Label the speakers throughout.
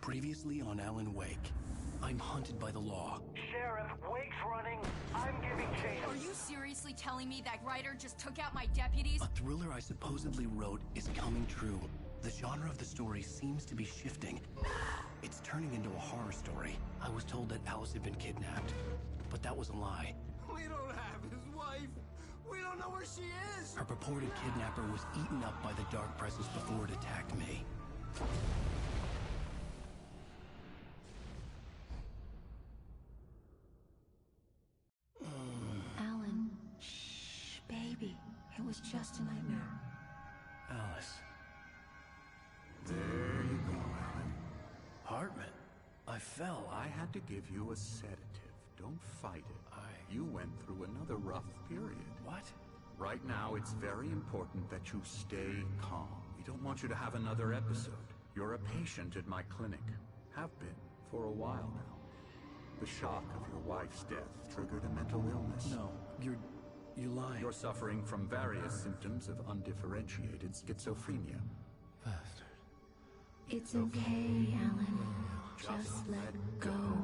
Speaker 1: Previously on Alan Wake, I'm hunted by the law.
Speaker 2: Sheriff, Wake's running. I'm giving chase.
Speaker 3: Are you seriously telling me that writer just took out my deputies?
Speaker 1: A thriller I supposedly wrote is coming true. The genre of the story seems to be shifting. It's turning into a horror story. I was told that Alice had been kidnapped, but that was a lie.
Speaker 4: We don't have his wife. We don't know where she is.
Speaker 1: Her purported kidnapper was eaten up by the dark presence before it attacked me.
Speaker 5: Alan, shh, baby. It was just a nightmare.
Speaker 1: Alice.
Speaker 4: There you go, Alan.
Speaker 1: Hartman. I fell.
Speaker 4: I had to give you a sedative. Don't fight it. You went through another rough period.
Speaker 1: What?
Speaker 4: Right now, it's very important that you stay calm. We don't want you to have another episode. You're a patient at my clinic. Have been for a while now. The shock of your wife's death triggered a mental illness.
Speaker 1: No, you lied.
Speaker 4: You're suffering from various symptoms of undifferentiated schizophrenia.
Speaker 1: Bastard.
Speaker 5: It's okay, Alan. Just let go.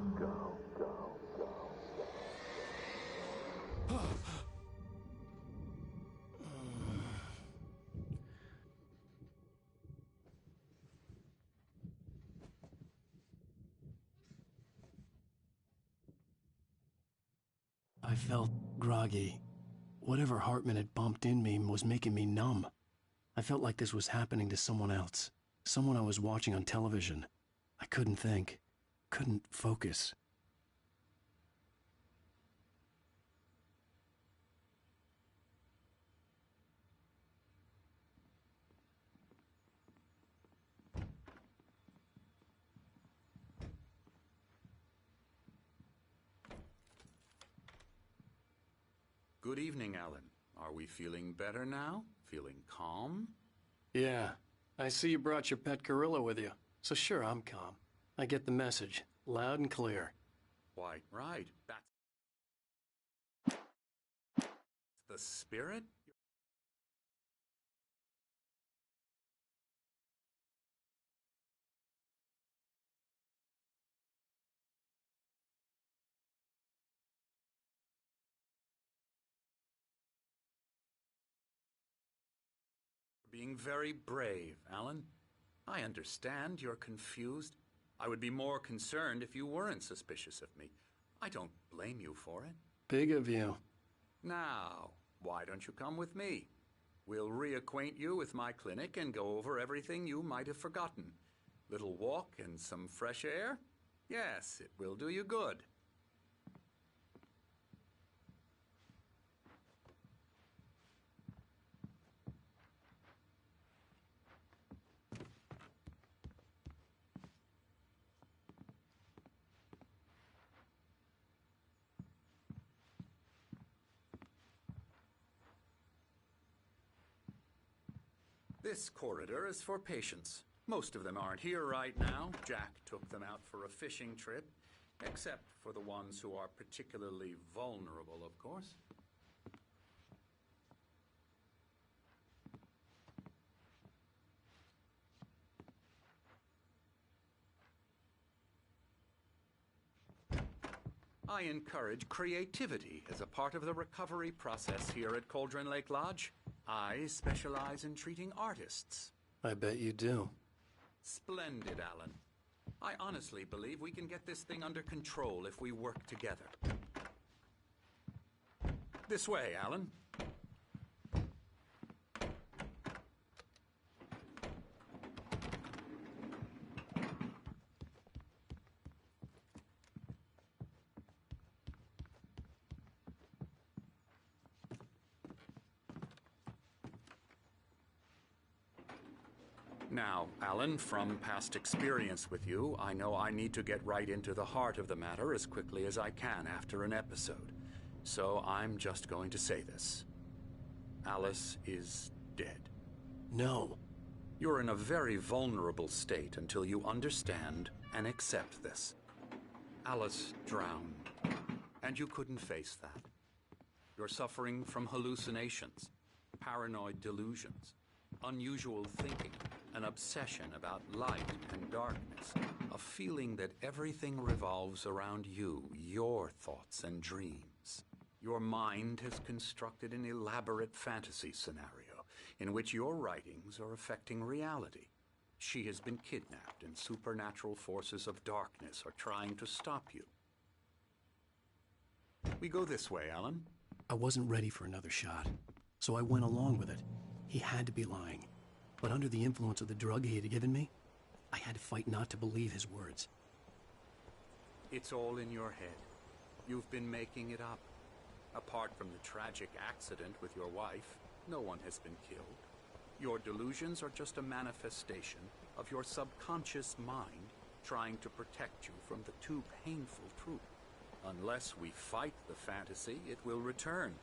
Speaker 1: I felt groggy. Whatever Hartman had bumped in me was making me numb. I felt like this was happening to someone else. Someone I was watching on television. I couldn't think. Couldn't focus.
Speaker 4: Good evening, Alan. Are we feeling better now? Feeling calm?
Speaker 1: Yeah. I see you brought your pet gorilla with you. So sure, I'm calm. I get the message. Loud and clear.
Speaker 4: Quite right. That's the spirit? Being very brave, Alan. I understand you're confused. I would be more concerned if you weren't suspicious of me. I don't blame you for it.
Speaker 1: Big of you.
Speaker 4: Now, why don't you come with me? We'll reacquaint you with my clinic and go over everything you might have forgotten. Little walk and some fresh air? Yes, it will do you good. This corridor is for patients. Most of them aren't here right now. Jack took them out for a fishing trip, except for the ones who are particularly vulnerable, of course. I encourage creativity as a part of the recovery process here at Cauldron Lake Lodge. I specialize in treating artists.
Speaker 1: I bet you do.
Speaker 4: Splendid, Alan. I honestly believe we can get this thing under control if we work together. This way, Alan. Now, Alan, from past experience with you, I know I need to get right into the heart of the matter as quickly as I can after an episode. So I'm just going to say this. Alice is dead.
Speaker 1: No.
Speaker 4: You're in a very vulnerable state until you understand and accept this. Alice drowned. And you couldn't face that. You're suffering from hallucinations, paranoid delusions, unusual thinking, an obsession about light and darkness, a feeling that everything revolves around you, your thoughts and dreams. Your mind has constructed an elaborate fantasy scenario in which your writings are affecting reality. She has been kidnapped and supernatural forces of darkness are trying to stop you. We go this way, Alan.
Speaker 1: I wasn't ready for another shot, so I went along with it. He had to be lying. But under the influence of the drug he had given me, I had to fight not to believe his words.
Speaker 4: It's all in your head. You've been making it up. Apart from the tragic accident with your wife, no one has been killed. Your delusions are just a manifestation of your subconscious mind trying to protect you from the too painful truth. Unless we fight the fantasy, it will return.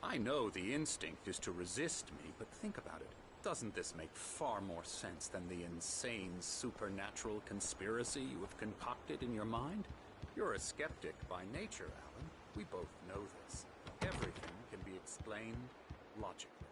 Speaker 4: I know the instinct is to resist me, but think about it. Doesn't this make far more sense than the insane supernatural conspiracy you have concocted in your mind? You're a skeptic by nature, Alan. We both know this. Everything can be explained logically.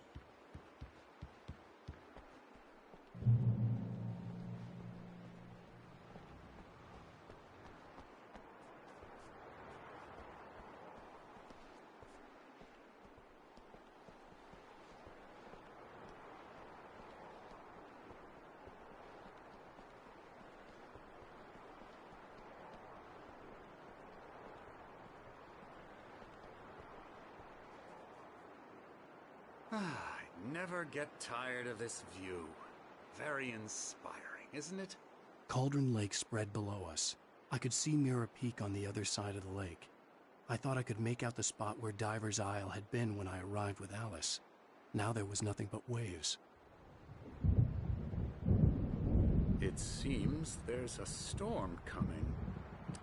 Speaker 4: I never get tired of this view. Very inspiring, isn't it?
Speaker 1: Cauldron Lake spread below us. I could see Mirror Peak on the other side of the lake. I thought I could make out the spot where Diver's Isle had been when I arrived with Alice. Now there was nothing but waves.
Speaker 4: It seems there's a storm coming.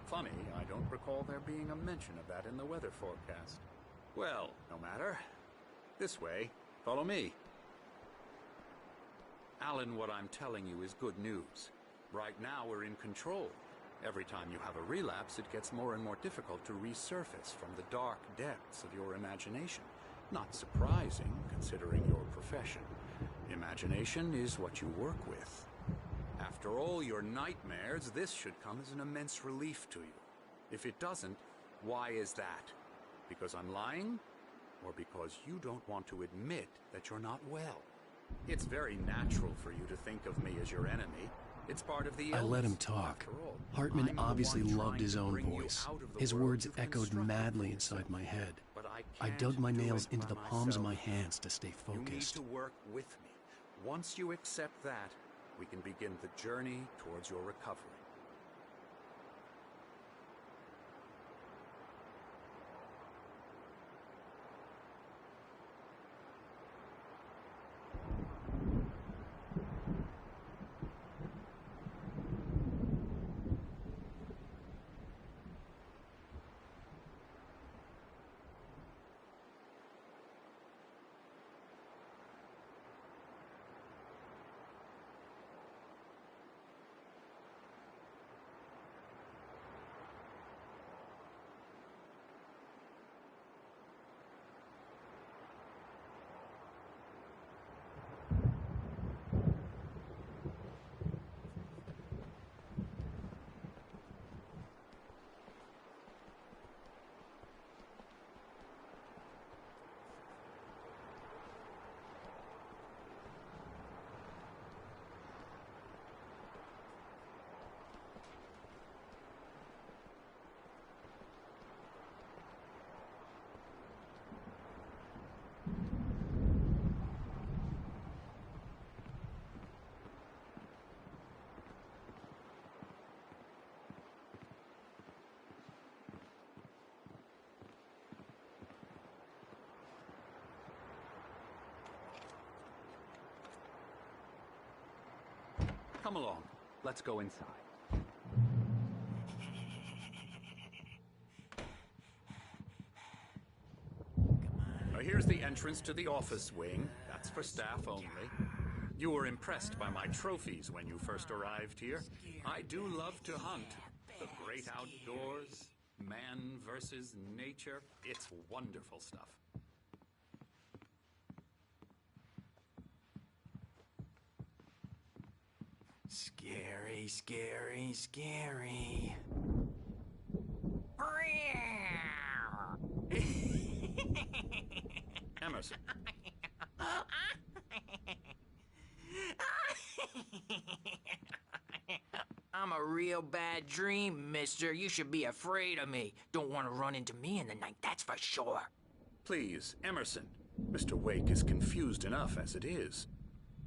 Speaker 4: Funny, I don't recall there being a mention of that in the weather forecast. Well, no matter. This way. Follow me. Alan, what I'm telling you is good news. Right now we're in control. Every time you have a relapse, it gets more and more difficult to resurface from the dark depths of your imagination. Not surprising, considering your profession. Imagination is what you work with. After all your nightmares, this should come as an immense relief to you. If it doesn't, why is that? Because I'm lying? Or because you don't want to admit that you're not well? It's very natural for you to think of me as your enemy. It's part of the illness.
Speaker 1: I let him talk.
Speaker 4: After all,
Speaker 1: Hartman
Speaker 4: I'm the
Speaker 1: obviously
Speaker 4: one
Speaker 1: loved
Speaker 4: trying
Speaker 1: his
Speaker 4: to
Speaker 1: own
Speaker 4: bring you
Speaker 1: voice.
Speaker 4: out of the
Speaker 1: His
Speaker 4: world
Speaker 1: words
Speaker 4: you've
Speaker 1: echoed
Speaker 4: constructed
Speaker 1: madly
Speaker 4: for
Speaker 1: inside
Speaker 4: yourself.
Speaker 1: my head.
Speaker 4: But
Speaker 1: I
Speaker 4: can't
Speaker 1: dug my
Speaker 4: do
Speaker 1: nails
Speaker 4: it
Speaker 1: into
Speaker 4: by
Speaker 1: the palms of my
Speaker 4: myself.
Speaker 1: hands to stay
Speaker 4: You need
Speaker 1: focused.
Speaker 4: to work with me. Once you accept that, we can begin the journey towards your recovery. Come along. Let's go inside. Now here's the entrance to the office wing. That's for staff only. You were impressed by my trophies when you first arrived here. I do love to hunt. The great outdoors, man versus nature. It's wonderful stuff.
Speaker 6: Scary, scary, scary.
Speaker 4: Emerson.
Speaker 6: I'm a real bad dream, mister. You should be afraid of me. Don't want to run into me in the night, that's for sure.
Speaker 4: Please, Emerson. Mr. Wake is confused enough as it is.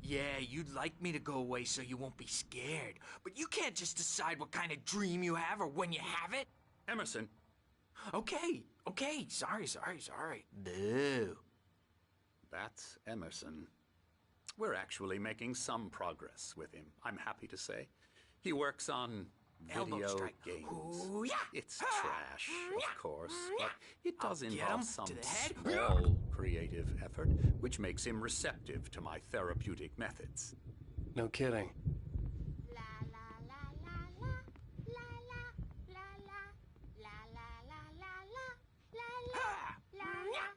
Speaker 6: Yeah, you'd like me to go away so you won't be scared. But you can't just decide what kind of dream you have or when you have it.
Speaker 4: Emerson.
Speaker 6: Okay. Sorry. Boo.
Speaker 4: That's Emerson. We're actually making some progress with him, I'm happy to say. He works on
Speaker 6: Elbow
Speaker 4: video
Speaker 6: strike.
Speaker 4: games.
Speaker 6: Ooh, yeah.
Speaker 4: It's trash, of course, but it does
Speaker 6: I'll get
Speaker 4: involve
Speaker 6: him
Speaker 4: some
Speaker 6: to the head.
Speaker 4: small creative effort, which makes him receptive to my therapeutic methods.
Speaker 1: No kidding.
Speaker 5: La la la la la la la la la la la la la la la la la la la la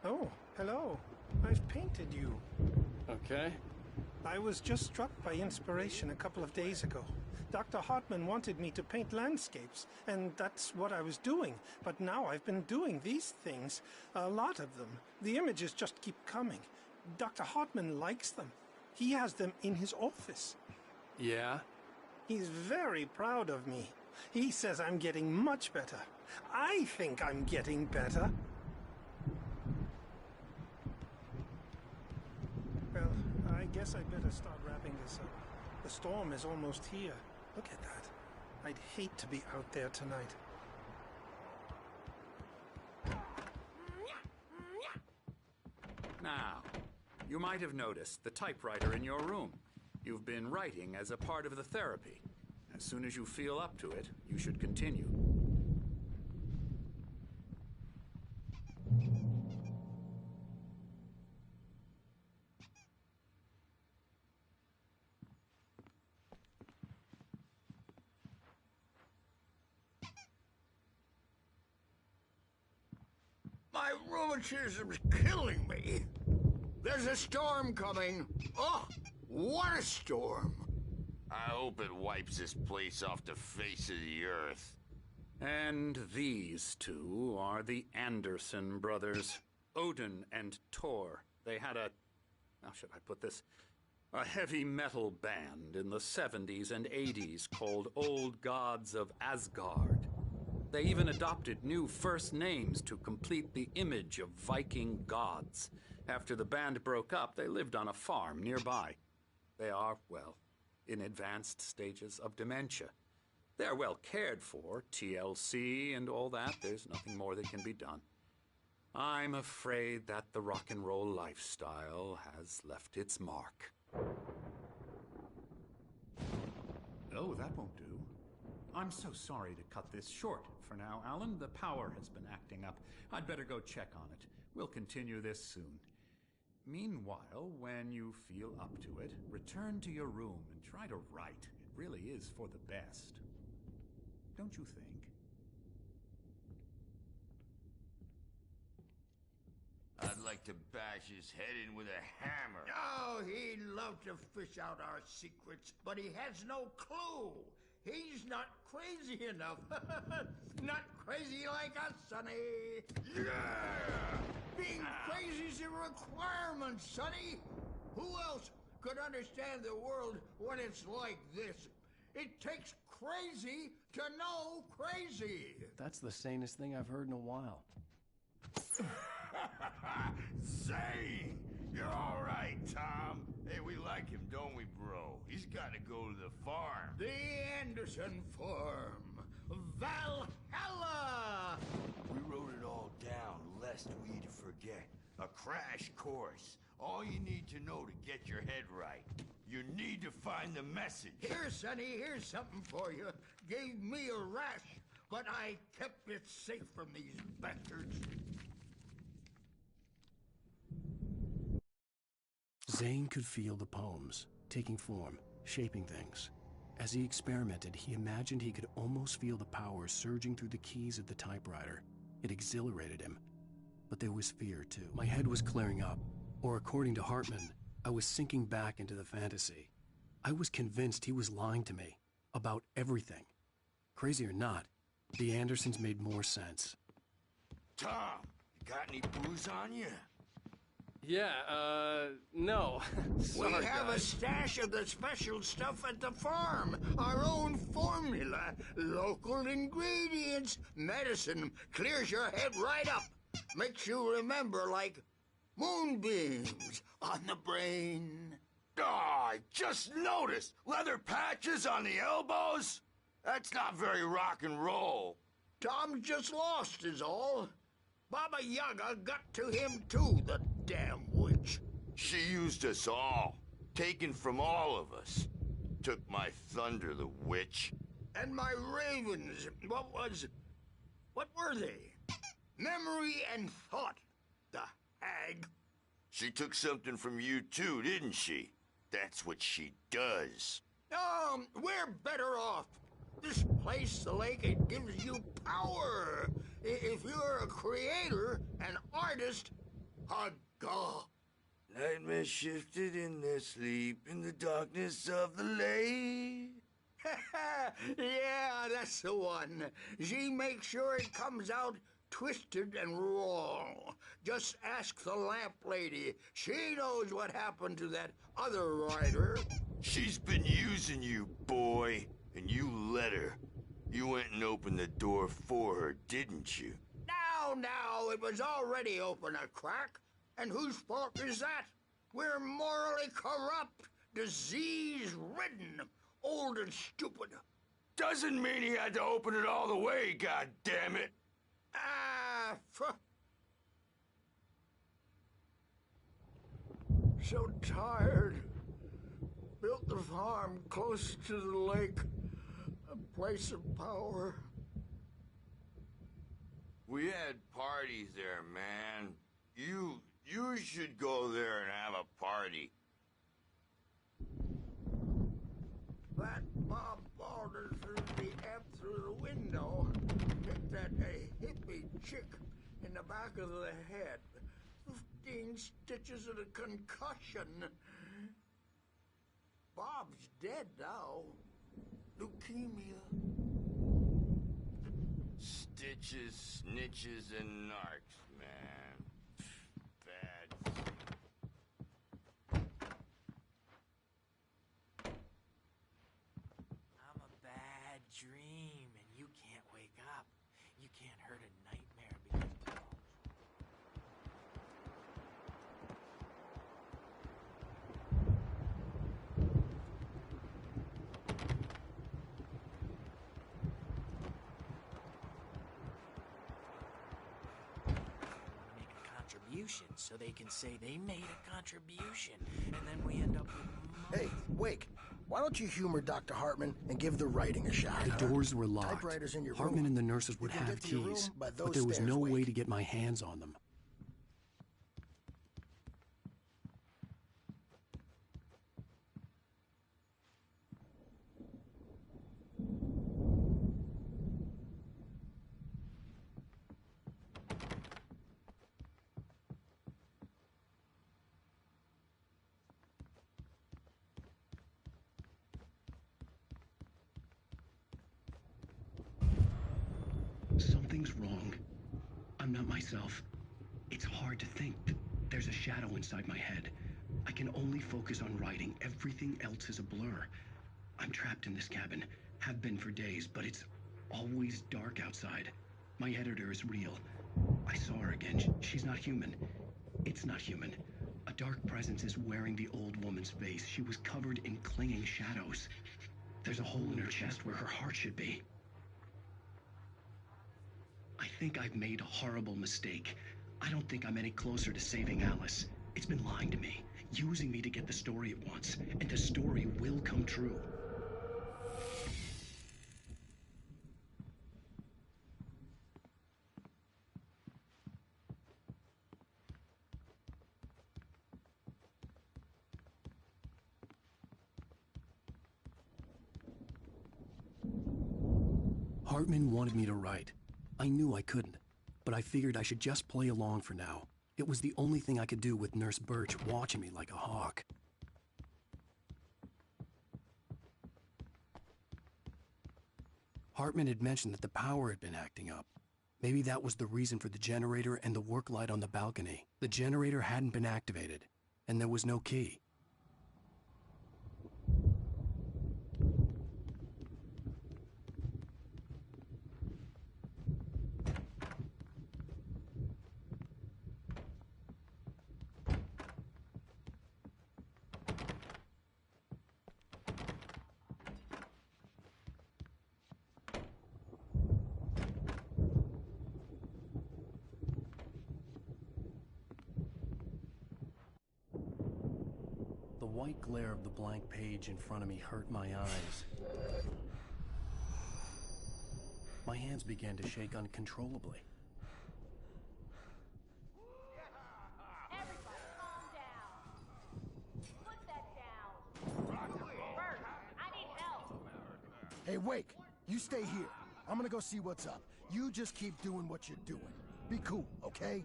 Speaker 7: Oh, hello. I've painted you.
Speaker 1: Okay.
Speaker 7: I was just struck by inspiration a couple of days ago. Dr. Hartman wanted me to paint landscapes, and that's what I was doing. But now I've been doing these things, a lot of them. The images just keep coming. Dr. Hartman likes them. He has them in his office.
Speaker 1: Yeah?
Speaker 7: He's very proud of me. He says I'm getting much better. I think I'm getting better. Well, I guess I'd better start wrapping this up. The storm is almost here. Look at that. I'd hate to be out there tonight.
Speaker 4: Now, you might have noticed the typewriter in your room. You've been writing as a part of the therapy. As soon as you feel up to it, you should continue.
Speaker 8: My rheumatism's killing me. There's a storm coming. Oh, what a storm.
Speaker 9: I hope it wipes this place off the face of the earth.
Speaker 4: And these two are the Anderson brothers, Odin and Thor. They had a, how should I put this, a heavy metal band in the 70s and 80s called Old Gods of Asgard. They even adopted new first names to complete the image of Viking gods. After the band broke up, they lived on a farm nearby. They are, well, in advanced stages of dementia. They're well cared for, TLC and all that. There's nothing more that can be done. I'm afraid that the rock and roll lifestyle has left its mark. Oh, that won't do. I'm so sorry to cut this short for now, Alan. The power has been acting up. I'd better go check on it. We'll continue this soon. Meanwhile, when you feel up to it, return to your room and try to write. It really is for the best. Don't you think?
Speaker 9: I'd like to bash his head in with a hammer.
Speaker 8: Oh, he'd love to fish out our secrets, but he has no clue. He's not crazy enough. Not crazy like us, Sonny. Yeah! Being crazy's a requirement, Sonny. Who else could understand the world when it's like this? It takes crazy to know crazy.
Speaker 1: That's the sanest thing I've heard in a while.
Speaker 9: Zane! You're all right, Tom. Hey, we like him, don't we, bro? He's got to go to the farm.
Speaker 8: The Anderson Farm. Valhalla!
Speaker 9: We wrote it all down, lest we forget. A crash course. All you need to know to get your head right. You need to find the message.
Speaker 8: Here, Sonny, here's something for you. Gave me a rash, but I kept it safe from these bastards.
Speaker 1: Zane could feel the poems, taking form, shaping things. As he experimented, he imagined he could almost feel the power surging through the keys of the typewriter. It exhilarated him. But there was fear, too. My head was clearing up, or according to Hartman, I was sinking back into the fantasy. I was convinced he was lying to me about everything. Crazy or not, the Andersons made more sense.
Speaker 9: Tom, you got any booze on you?
Speaker 10: Yeah, no. Sorry,
Speaker 8: We have a
Speaker 10: guys.
Speaker 8: stash of the special stuff at the farm. Our own formula. Local ingredients. Medicine clears your head right up. Makes you remember like moonbeams on the brain.
Speaker 9: Oh, I just noticed. Leather patches on the elbows? That's not very rock and roll.
Speaker 8: Tom just lost is all. Baba Yaga got to him too, the damn witch.
Speaker 9: She used us all. Taken from all of us. Took my thunder, the witch.
Speaker 8: And my ravens, what were they? Memory and thought, the hag.
Speaker 9: She took something from you too, didn't she? That's what she does.
Speaker 8: We're better off. This place, the lake, it gives you power. If you're a creator, an artist, a god.
Speaker 9: Nightmare shifted in their sleep in the darkness of the lake.
Speaker 8: Yeah, that's the one. She makes sure it comes out twisted and wrong. Just ask the lamp lady. She knows what happened to that other writer.
Speaker 9: She's been using you, boy, and you let her. You went and opened the door for her, didn't you?
Speaker 8: Now, it was already open a crack. And whose fault is that? We're morally corrupt, disease-ridden, old and stupid.
Speaker 9: Doesn't mean he had to open it all the way, goddammit.
Speaker 8: So tired. Built the farm close to the lake. A place of power.
Speaker 9: We had parties there, man. You should go there and have a party.
Speaker 8: That Bob Balder threw the F through the window. Hit that hippie chick in the back of the head. 15 stitches and a concussion. Bob's dead now. Leukemia.
Speaker 9: Stitches, snitches, and narcs, man. Bad.
Speaker 6: I'm a bad dream, and you can't wake up. You can't hurt a nightmare because make a contribution so they can say they made a contribution, and then we end up with
Speaker 11: Hey, Wake, why don't you humor Dr. Hartman and give the writing a shot?
Speaker 1: The doors were locked.
Speaker 11: Typewriters in your
Speaker 1: Hartman
Speaker 11: room.
Speaker 1: and the nurses would
Speaker 11: You can
Speaker 1: have
Speaker 11: get to your room
Speaker 1: keys,
Speaker 11: by
Speaker 1: but
Speaker 11: those
Speaker 1: there was
Speaker 11: stairs,
Speaker 1: no
Speaker 11: Wake.
Speaker 1: way to get my hands on them. Something's wrong. I'm not myself. It's hard to think. There's a shadow inside my head. I can only focus on writing. Everything else is a blur. I'm trapped in this cabin. Have been for days, but it's always dark outside. My editor is real. I saw her again. She's not human. It's not human. A dark presence is wearing the old woman's face. She was covered in clinging shadows. There's a hole in her chest where her heart should be. I think I've made a horrible mistake. I don't think I'm any closer to saving Alice. It's been lying to me, using me to get the story it wants, and the story will come true. Hartman wanted me to write. I knew I couldn't, but I figured I should just play along for now. It was the only thing I could do with Nurse Birch watching me like a hawk. Hartman had mentioned that the power had been acting up. Maybe that was the reason for the generator and the work light on the balcony. The generator hadn't been activated, and there was no key. The white glare of the blank page in front of me hurt my eyes. My hands began to shake uncontrollably.
Speaker 5: Everybody calm down. Put that down. Bert, I need help.
Speaker 11: Hey, Wake, you stay here. I'm gonna go see what's up. You just keep doing what you're doing. Be cool, okay?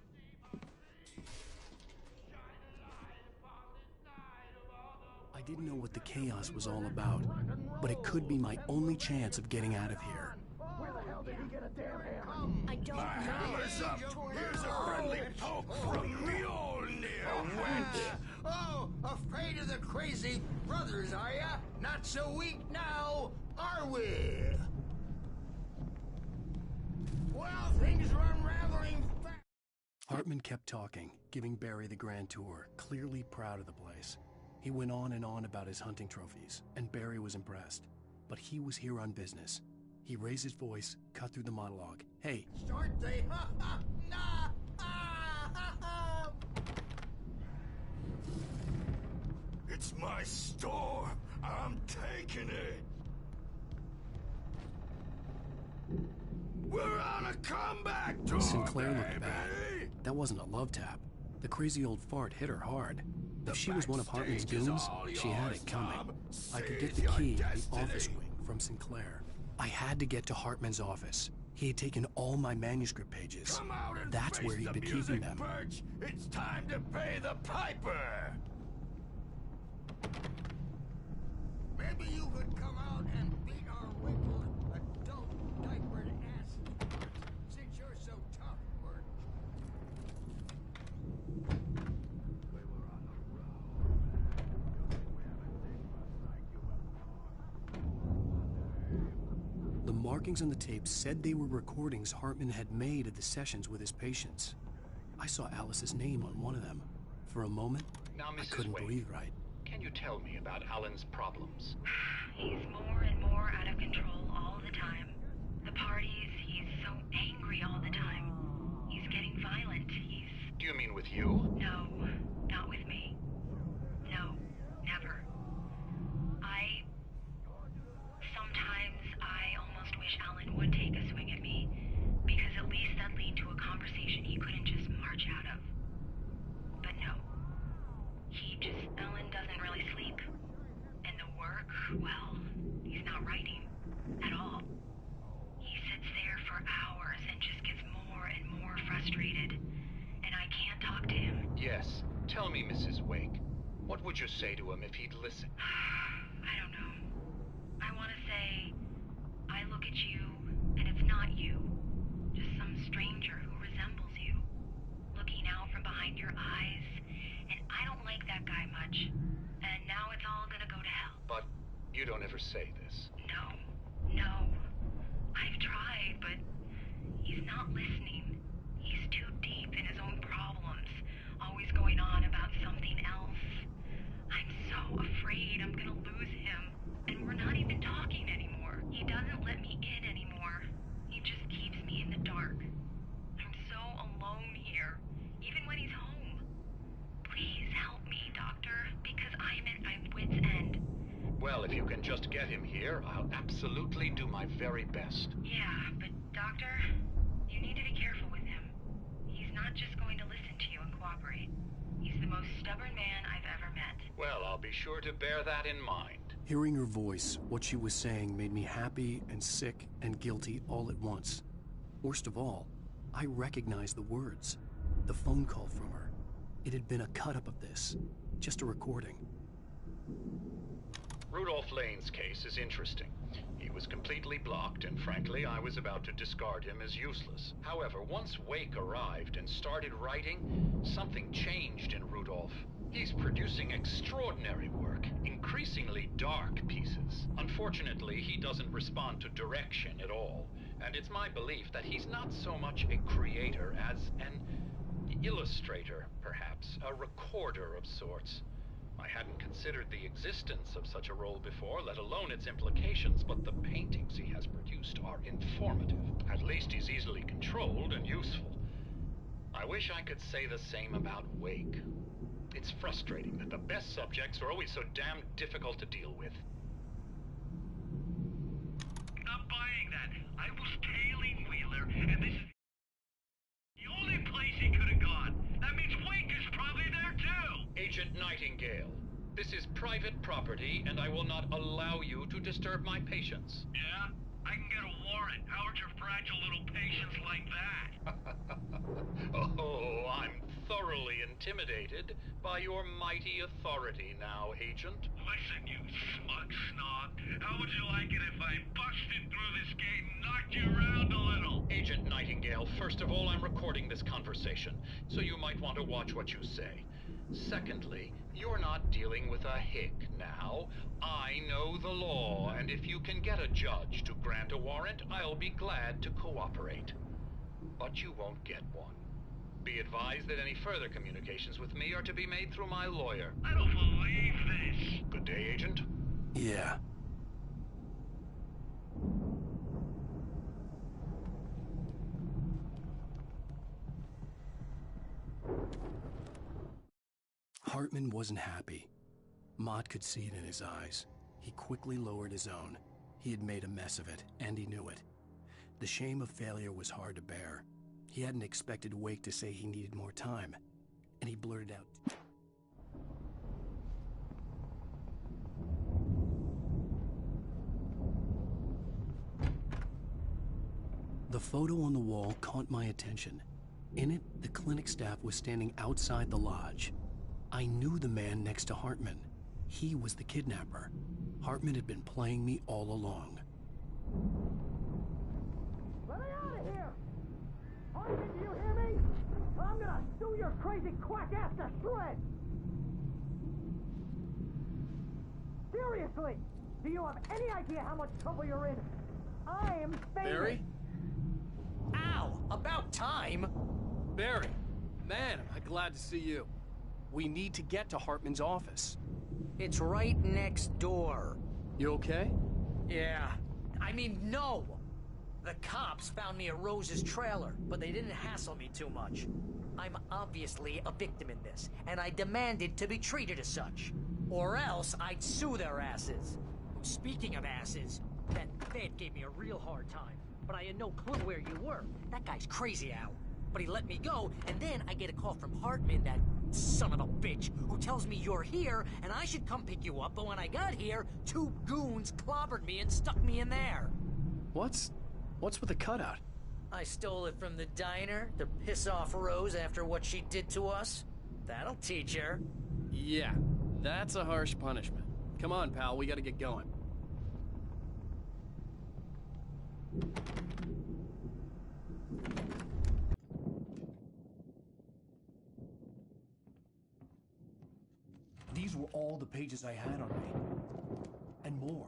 Speaker 1: I didn't know what the chaos was all about, but it could be my only chance of getting out of here.
Speaker 11: Where the hell did he get a damn hammer?
Speaker 5: I don't know.
Speaker 9: Hammer's up! Here's a friendly poke from Mjolnir, wench!
Speaker 8: Oh, afraid of the crazy brothers, are ya? Not so weak now, are we? Well, things are unraveling fast.
Speaker 1: Hartman kept talking, giving Barry the grand tour, clearly proud of the place. He went on and on about his hunting trophies, and Barry was impressed. But he was here on business. He raised his voice, cut through the monologue. Hey.
Speaker 8: Start they ha ha nah ha ha ha.
Speaker 9: It's my store. I'm taking it. We're on a comeback tour,
Speaker 1: Sinclair looked
Speaker 9: baby.
Speaker 1: bad. That wasn't a love tap. The crazy old fart hit her hard. If she was one of Hartman's goons, she had it coming. I could get the key to the office wing from Sinclair. I had to get to Hartman's office. He had taken all my manuscript pages.
Speaker 9: Come out and
Speaker 1: That's
Speaker 9: face
Speaker 1: where he'd
Speaker 9: the
Speaker 1: been keeping
Speaker 9: music,
Speaker 1: them.
Speaker 9: Birch. It's time to pay the piper.
Speaker 8: Maybe you could come out and beat our wicked adult diapered ass since you're so tough, Bert.
Speaker 1: The markings on the tape said they were recordings Hartman had made at the sessions with his patients. I saw Alice's name on one of them. For a moment,
Speaker 12: Now,
Speaker 1: I
Speaker 12: Mrs.
Speaker 1: couldn't
Speaker 12: Wade,
Speaker 1: breathe right.
Speaker 12: Can you tell me about Alan's problems?
Speaker 13: He's more and more out of control all the time. The parties, he's so angry all the time. He's getting violent.
Speaker 12: Do you mean with you?
Speaker 13: No, not with me. No, never. Sometimes I almost wish Alan would take a swing at me, because at least that'd lead to a conversation he couldn't just march out of. But no. Alan doesn't really sleep. And the work, well, he's not writing at all. He sits there for hours and just gets more and more frustrated. And I can't talk to him.
Speaker 12: Yes. Tell me, Mrs. Wake. What would you say to him if he'd listen?
Speaker 13: I don't know. I want to say, I look at you, and it's not you. Just some stranger who resembles you. Looking out from behind your eyes, and I don't like that guy much. And now it's all gonna go to hell.
Speaker 12: But you don't ever say this.
Speaker 13: No. I've tried, but he's not listening. He's too deep in his own problems, always going on about something else. I'm so afraid I'm gonna lose him, and we're not even talking anymore. He doesn't let me in anymore. He just keeps me in the dark. I'm so alone here, even when he's home. Please help me, Doctor, because I'm at my wit's end.
Speaker 12: Well, if you can just get him here, I'll absolutely do my very best.
Speaker 13: Yeah, but Doctor, you need to be careful with him. He's not just going to listen to you and cooperate. He's the most stubborn man I've ever met.
Speaker 12: Well, I'll be sure to bear that in mind.
Speaker 1: Hearing her voice, what she was saying made me happy and sick and guilty all at once. Worst of all, I recognized the words. The phone call from her. It had been a cut-up of this. Just a recording.
Speaker 12: Rudolph Lane's case is interesting. He was completely blocked, and frankly, I was about to discard him as useless. However, once Wake arrived and started writing, something changed in Rudolph. He's producing extraordinary work, increasingly dark pieces. Unfortunately, he doesn't respond to direction at all, and it's my belief that he's not so much a creator as an illustrator, perhaps, a recorder of sorts. I hadn't considered the existence of such a role before, let alone its implications, but the paintings he has produced are informative. At least he's easily controlled and useful. I wish I could say the same about Wake. It's frustrating that the best subjects are always so damn difficult to deal with.
Speaker 2: Not buying that. I was tailing Wheeler, and this is the only place he could have gone. That means Wake is probably there too!
Speaker 12: Agent Nightingale, this is private property, and I will not allow you to disturb my patients.
Speaker 2: Yeah? I can get a warrant. Howard your fragile little patients like that?
Speaker 12: Oh, I'm thoroughly intimidated by your mighty authority now, Agent.
Speaker 2: Listen, you smug snob. How would you like it if I busted through this gate and knocked you around a little?
Speaker 12: Agent Nightingale, first of all, I'm recording this conversation, so you might want to watch what you say. Secondly, you're not dealing with a hick now. I know the law, and if you can get a judge to grant a warrant, I'll be glad to cooperate. But you won't get one. Be advised that any further communications with me are to be made through my lawyer.
Speaker 2: I don't believe this.
Speaker 12: Good day, Agent.
Speaker 1: Yeah. Hartman wasn't happy. Mott could see it in his eyes. He quickly lowered his own. He had made a mess of it, and he knew it. The shame of failure was hard to bear. He hadn't expected Wake to say he needed more time, and he blurted out, The photo on the wall caught my attention. In it, the clinic staff was standing outside the lodge. I knew the man next to Hartman. He was the kidnapper. Hartman had been playing me all along.
Speaker 14: Let me out of here! Hartman, do you hear me? I'm gonna sue your crazy quack ass to shreds! Seriously! Do you have any idea how much trouble you're in? I am famous!
Speaker 10: Barry?
Speaker 6: Ow! About time!
Speaker 10: Barry! Man, am I glad to see you. We need to get to Hartman's office.
Speaker 6: It's right next door.
Speaker 10: You okay?
Speaker 6: Yeah. I mean, no! The cops found me at Rose's trailer, but they didn't hassle me too much. I'm obviously a victim in this, and I demanded to be treated as such. Or else I'd sue their asses. Speaking of asses, that Fed gave me a real hard time, but I had no clue where you were. That guy's crazy, Al. But he let me go, and then I get a call from Hartman, that son of a bitch, who tells me you're here, and I should come pick you up, but when I got here, 2 goons clobbered me and stuck me in there.
Speaker 1: What's with the cutout?
Speaker 6: I stole it from the diner to piss off Rose after what she did to us. That'll teach her.
Speaker 10: Yeah, that's a harsh punishment. Come on, pal, we gotta get going.
Speaker 1: These were all the pages I had on me. And more.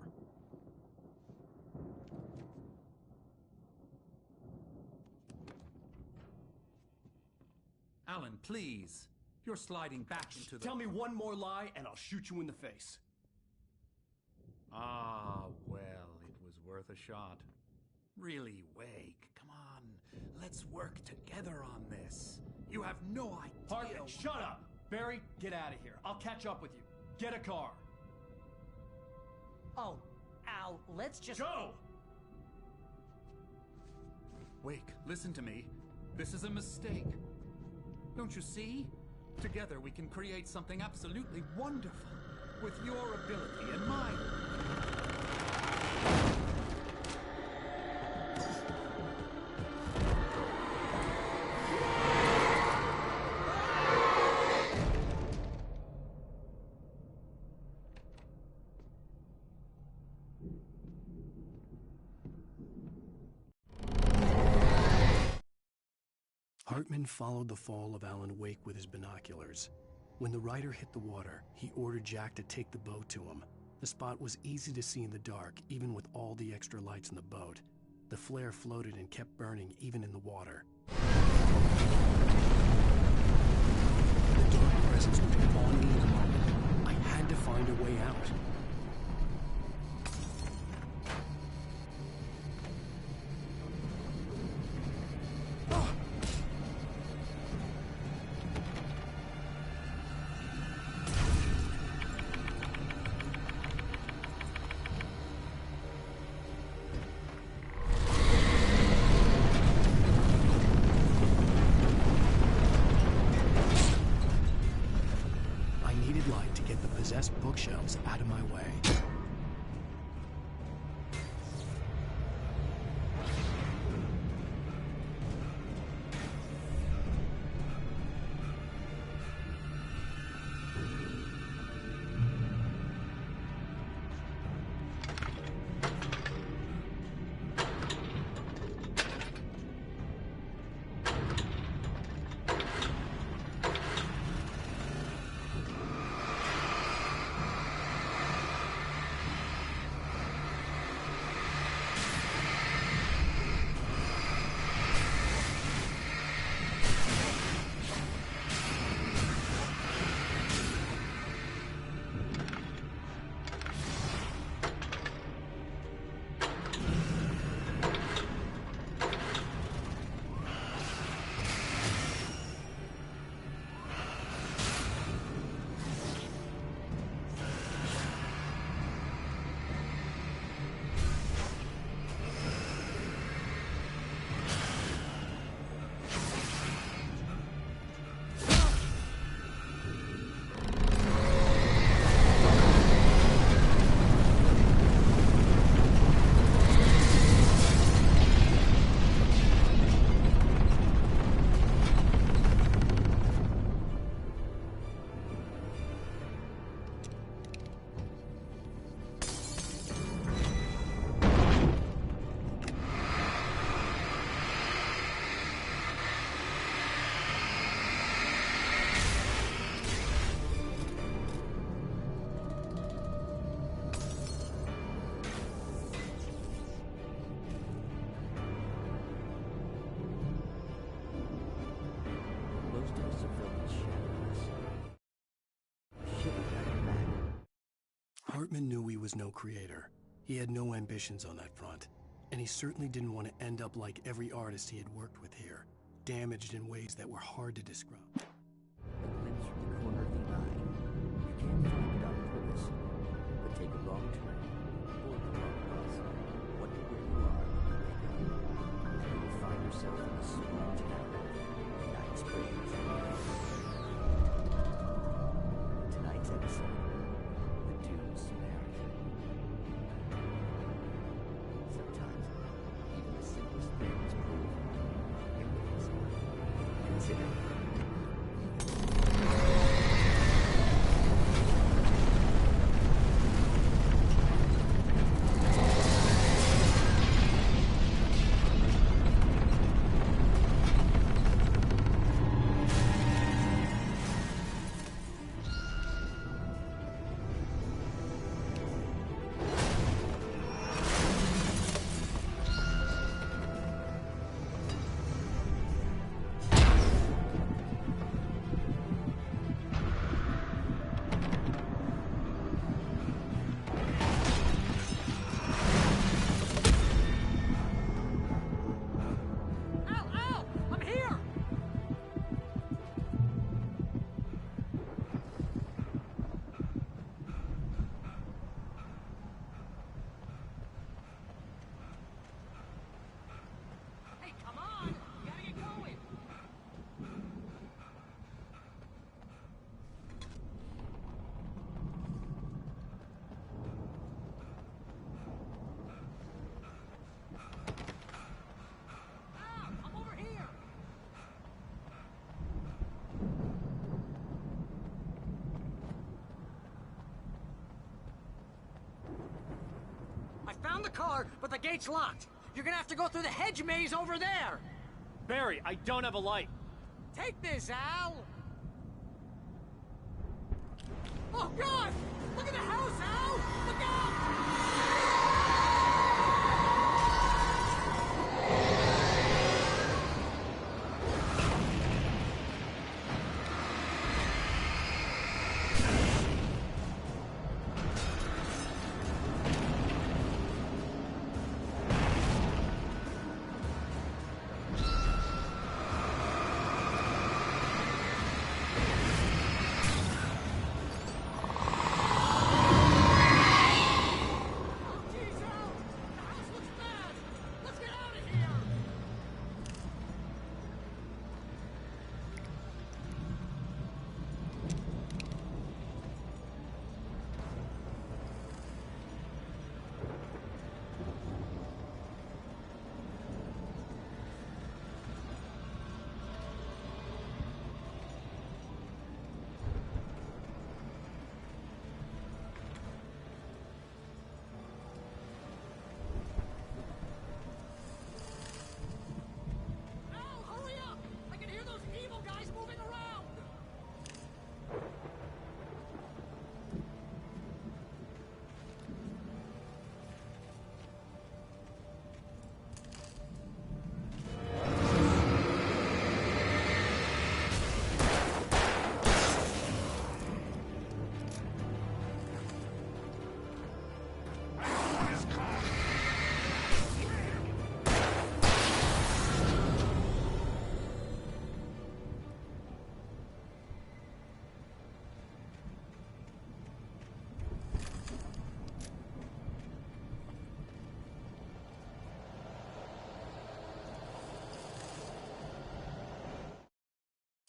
Speaker 4: Alan, please. You're sliding back into the...
Speaker 1: Tell me one more lie and I'll shoot you in the face.
Speaker 4: Ah, well, it was worth a shot. Really, Wake, come on. Let's work together on this. You have no idea...
Speaker 1: Hartman, shut up! Barry, get out of here. I'll catch up with you. Get a car.
Speaker 6: Oh, Al, let's just...
Speaker 1: Go!
Speaker 4: Wake, listen to me. This is a mistake. Don't you see? Together we can create something absolutely wonderful. With your ability and mine.
Speaker 1: Hartman followed the fall of Alan Wake with his binoculars. When the Rider hit the water, he ordered Jack to take the boat to him. The spot was easy to see in the dark, even with all the extra lights in the boat. The flare floated and kept burning even in the water. The dark presence would be on me in a moment. I had to find a way out. Bookshelves out of my way. Hartman knew he was no creator. He had no ambitions on that front, and he certainly didn't want to end up like every artist he had worked with here, damaged in ways that were hard to describe.
Speaker 15: A glimpse from the corner of the eye. You can't find it on purpose, but take a wrong turn, or the wrong bus, wonder where you are when you wake up, and you will find yourself in a small town in Night Springs. Tonight's episode. Sometimes, even the simplest things prove impossible. Consider
Speaker 6: Found the car, but the gate's locked. You're gonna have to go through the hedge maze over there.
Speaker 10: Barry, I don't have a light.
Speaker 6: Take this, Al! Oh, God! Look at the house, Al! Look out!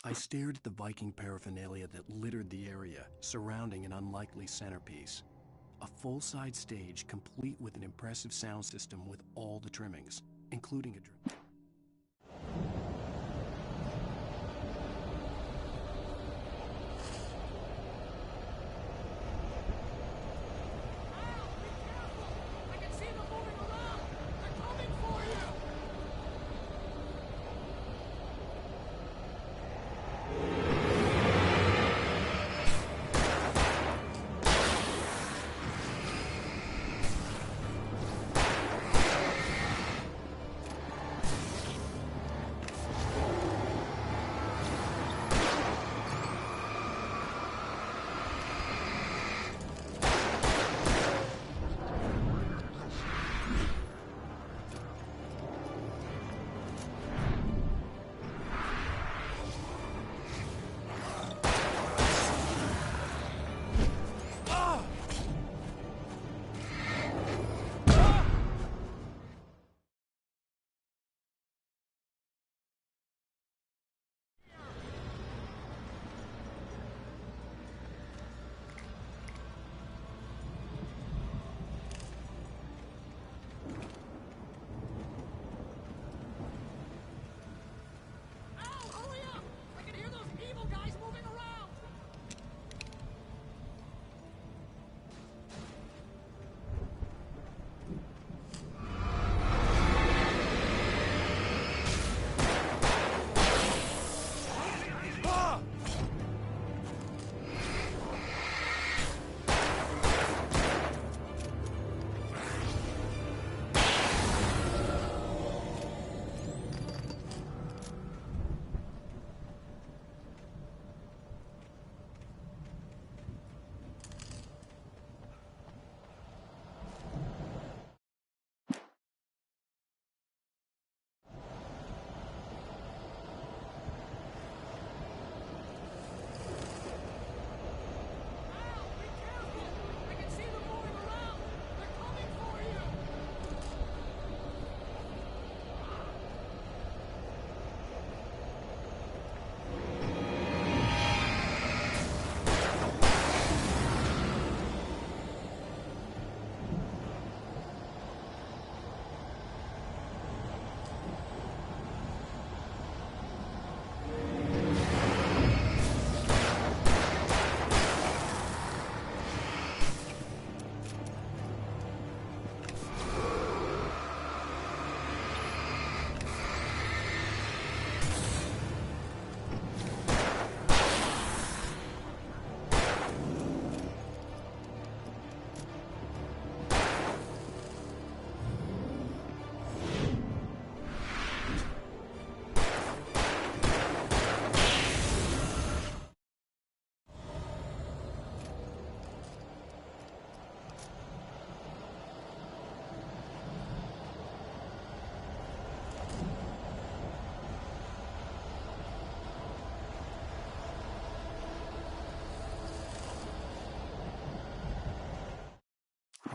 Speaker 1: I stared at the Viking paraphernalia that littered the area, surrounding an unlikely centerpiece. A full-size stage complete with an impressive sound system with all the trimmings, including a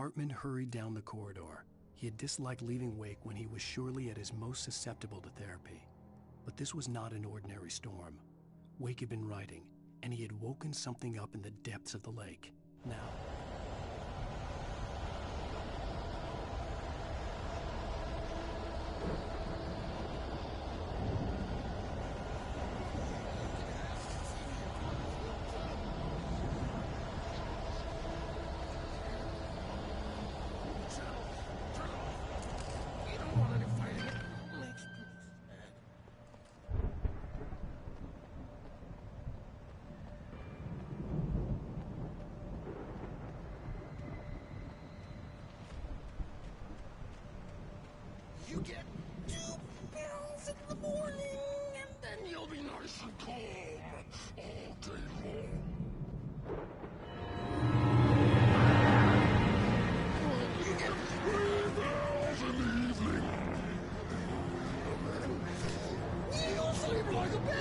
Speaker 1: Hartman hurried down the corridor. He had disliked leaving Wake when he was surely at his most susceptible to therapy. But this was not an ordinary storm. Wake had been writing, and he had woken something up in the depths of the lake. Now,
Speaker 8: You get 2 pills in the morning, and then you'll be nice and calm all day long. You get 3 pills in the evening. And then you'll sleep like a baby.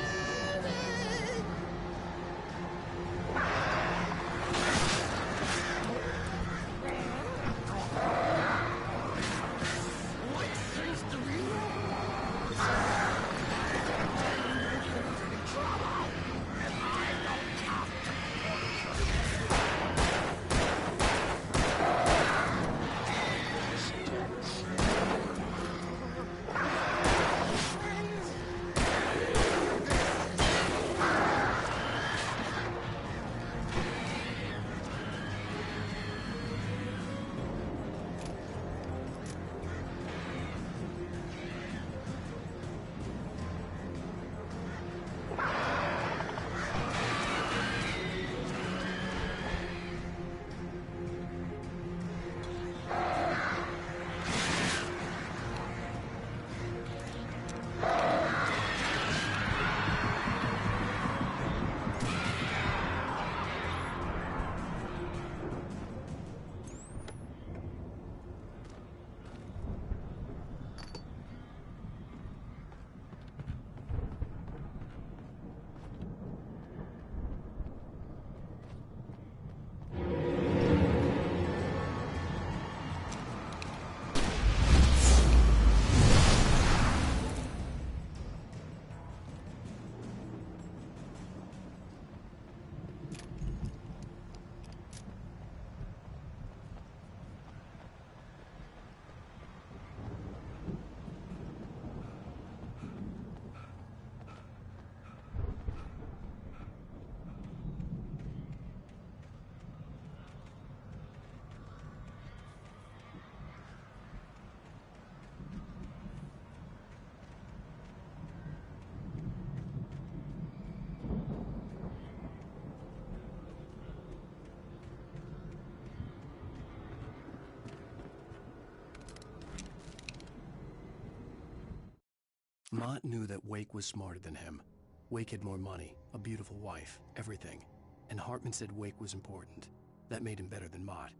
Speaker 1: Mott knew that Wake was smarter than him. Wake had more money, a beautiful wife, everything. And Hartman said Wake was important. That made him better than Mott.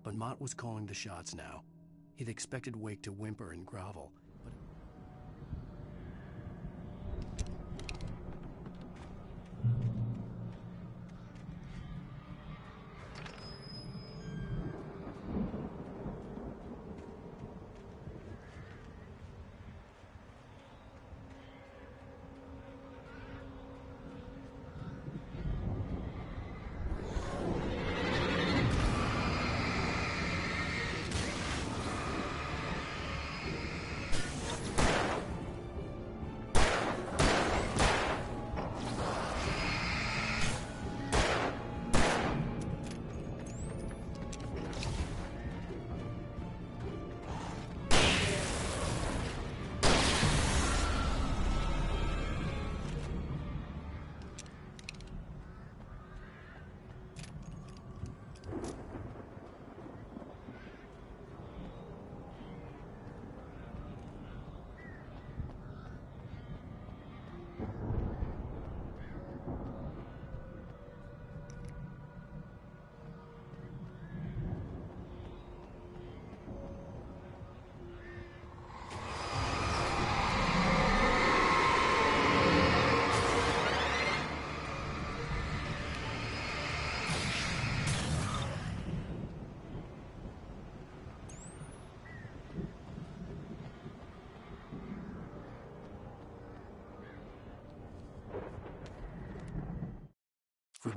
Speaker 1: But Mott was calling the shots now. He'd expected Wake to whimper and grovel, but...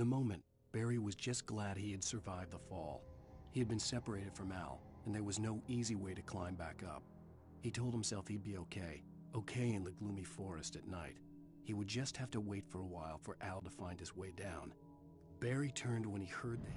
Speaker 1: moment, Barry was just glad he had survived the fall. He had been separated from Al, and there was no easy way to climb back up. He told himself he'd be okay in the gloomy forest at night. He would just have to wait for a while for Al to find his way down. Barry turned when he heard the...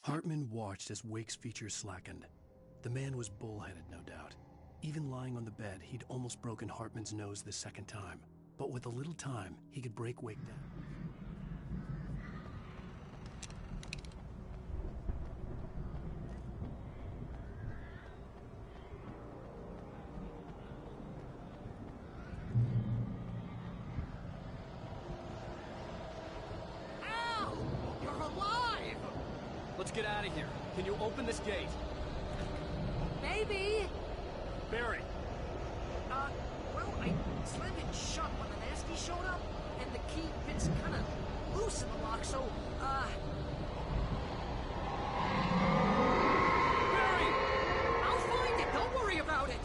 Speaker 1: Hartman watched as Wake's features slackened. The man was bullheaded, no doubt. Even lying on the bed, he'd almost broken Hartman's nose the second time. But with a little time, he could break Wake down.
Speaker 10: Al! You're alive! Let's get out of here. Can you open this gate?
Speaker 6: Maybe.
Speaker 10: Barry!
Speaker 6: Well, I slammed it shut when the nasty showed up, and the key fits kinda loose in the lock, so,
Speaker 10: Barry!
Speaker 6: I'll find it, don't worry about it!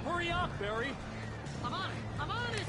Speaker 10: Hurry up, Barry!
Speaker 6: I'm on it! I'm on it!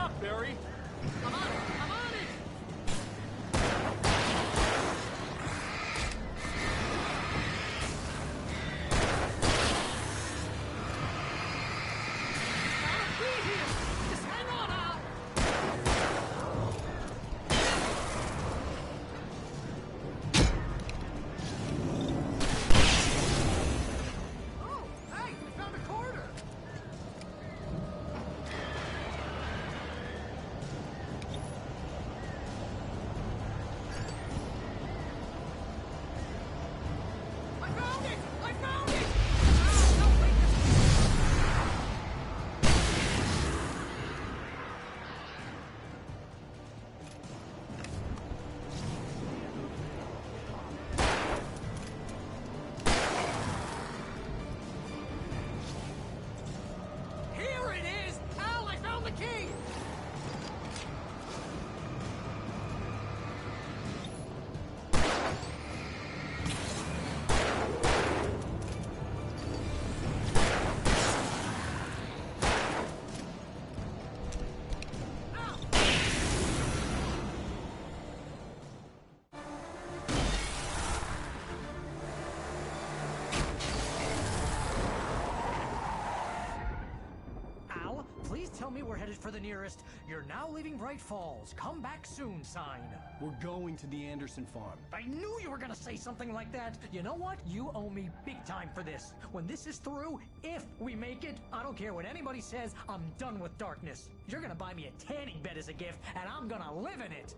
Speaker 10: up, Barry!
Speaker 6: I'm on it! I'm on it! Gotta be here! Just hang on, Al! Oh, hey! I found a quarter! I found it! I found it! Ah, no, wait, Here it is! Al, I found the key! Al, please tell me we're headed for the nearest "You're now leaving Bright Falls. Come back soon" sign.
Speaker 1: We're going to the Anderson farm.
Speaker 6: I knew you were gonna say something like that. You know what? You owe me big time for this. When this is through, if we make it, I don't care what anybody says, I'm done with darkness. You're gonna buy me a tanning bed as a gift, and I'm gonna live in it.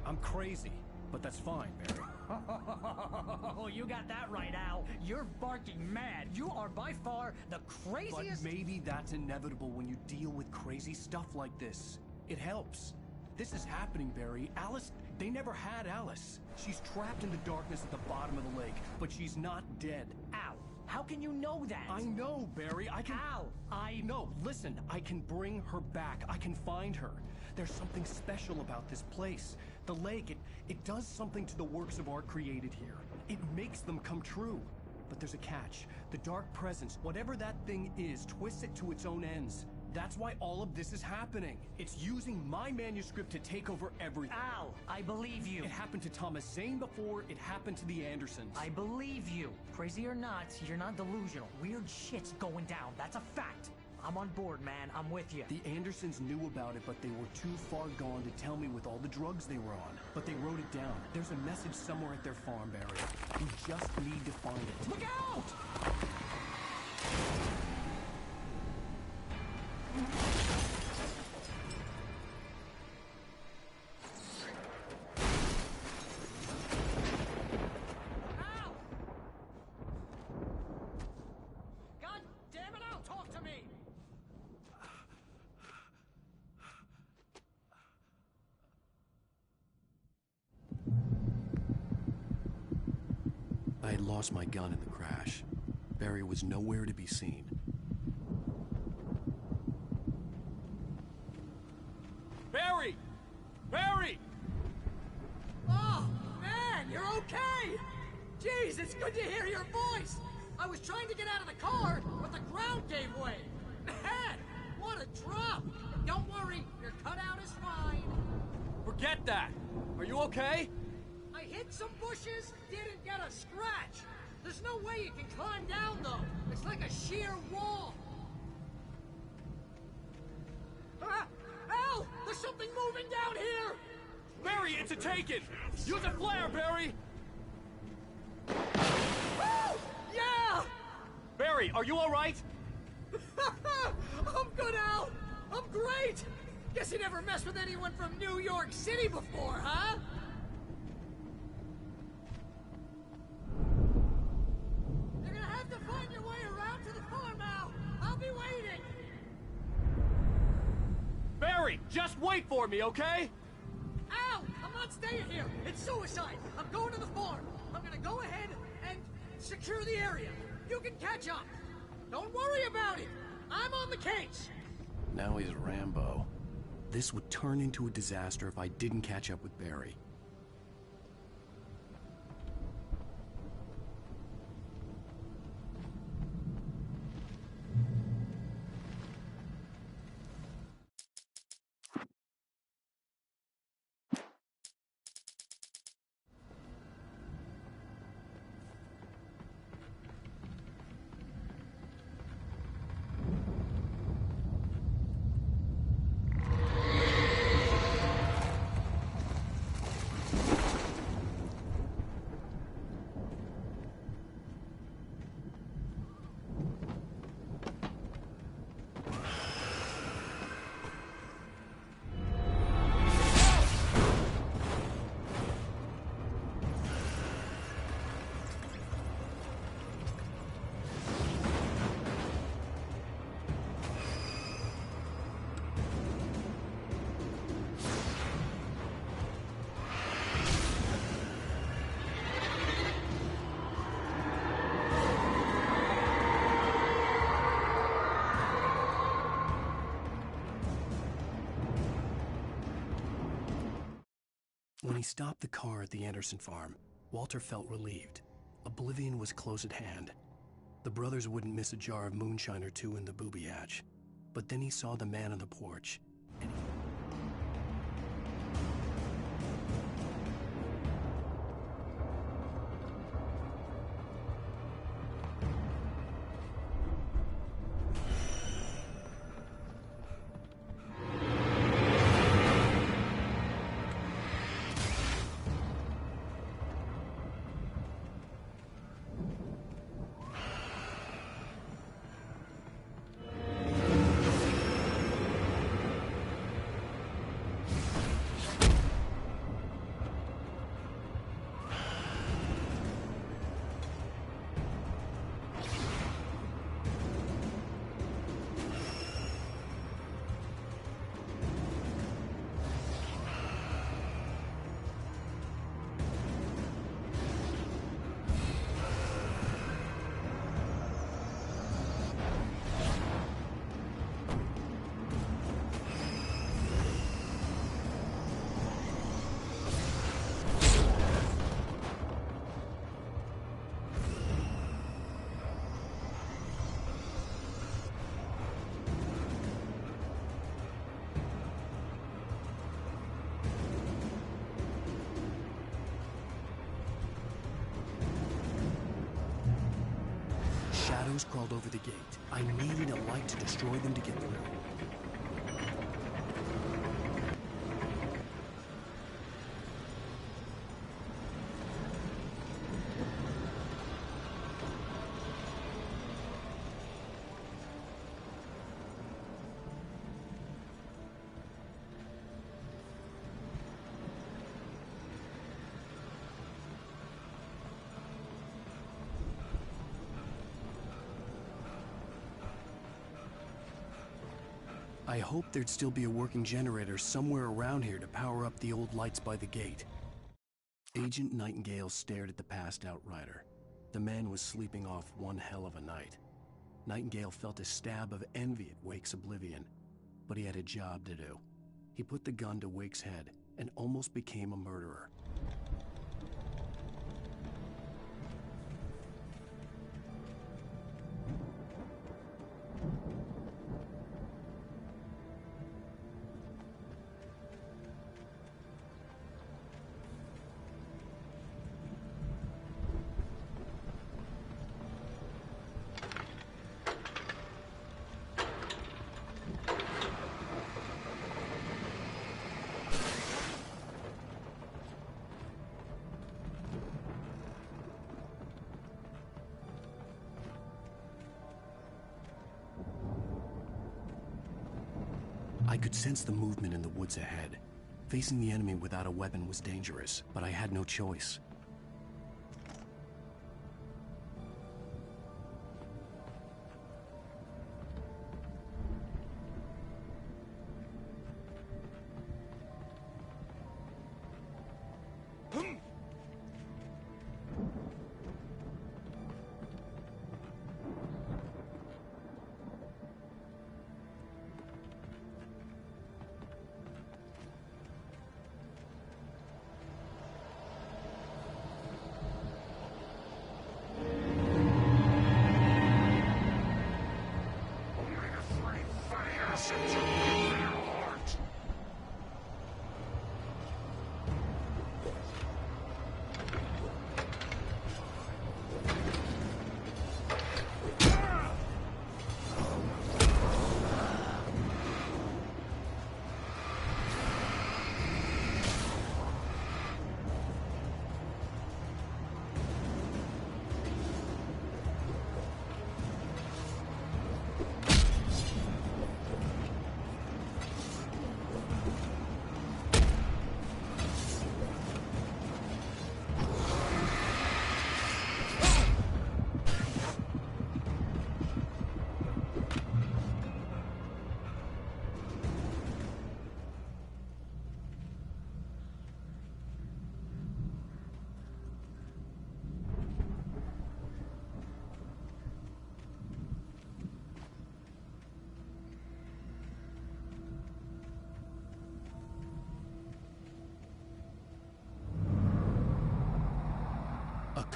Speaker 1: I'm crazy, but that's fine, Barry.
Speaker 6: Oh, you got that right, Al. You're barking mad. You are by far the
Speaker 1: But
Speaker 6: craziest...
Speaker 1: maybe that's inevitable when you deal with crazy stuff like this. It helps. This is happening, Barry. Alice, they never had Alice. She's trapped in the darkness at the bottom of the lake, but she's not dead.
Speaker 6: Al, how can you know that?
Speaker 1: I know, Barry. I can...
Speaker 6: Al,
Speaker 1: No, listen. I can bring her back. I can find her. There's something special about this place. The lake, it does something to the works of art created here. It makes them come true. But there's a catch. The dark presence, whatever that thing is, twists it to its own ends. That's why all of this is happening. It's using my manuscript to take over everything.
Speaker 6: Al, I believe you.
Speaker 1: It happened to Thomas Zane before, it happened to the Andersons.
Speaker 6: I believe you. Crazy or not, you're not delusional. Weird shit's going down. That's a fact. I'm on board, man. I'm with you.
Speaker 1: The Andersons knew about it, but they were too far gone to tell me with all the drugs they were on. But they wrote it down. There's a message somewhere at their farm, Barry. We just need to find it.
Speaker 6: Look out! Al! God damn it, Al, talk to me!
Speaker 1: I had lost my gun in the crash. Barry was nowhere to be seen.
Speaker 10: Barry! Barry!
Speaker 6: Oh, man, you're okay! Jeez, it's good to hear your voice! I was trying to get out of the car, but the ground gave way! Man, what a drop! Don't worry, your cutout is fine.
Speaker 10: Forget that! Are you okay?
Speaker 6: I hit some bushes, didn't get a scratch. There's no way you can climb down, though. It's like a sheer wall. Ah! Al! There's something moving down here!
Speaker 10: Barry, it's a Taken! Use a flare, Barry!
Speaker 6: Oh! Yeah!
Speaker 10: Barry, are you alright?
Speaker 6: I'm good, Al! I'm great! Guess you never messed with anyone from New York City before, huh? You're gonna have to find your way around to the farm, Al! I'll be waiting!
Speaker 10: Barry, just wait for me, okay?
Speaker 6: Al! I'm not staying here! It's suicide! I'm going to the farm! I'm gonna go ahead and secure the area! You can catch up. Don't worry about it. I'm on the case.
Speaker 1: Now he's Rambo. This would turn into a disaster if I didn't catch up with Barry. When he stopped the car at the Anderson farm, Walter felt relieved. Oblivion was close at hand. The brothers wouldn't miss a jar of moonshine or two in the booby hatch. But then he saw the man on the porch, and he... Shadows crawled over the gate. I needed a light to destroy them to get through. I hoped there'd still be a working generator somewhere around here to power up the old lights by the gate. Agent Nightingale stared at the passed-out rider. The man was sleeping off one hell of a night. Nightingale felt a stab of envy at Wake's oblivion, but he had a job to do. He put the gun to Wake's head and almost became a murderer. I could sense the movement in the woods ahead. Facing the enemy without a weapon was dangerous, but I had no choice.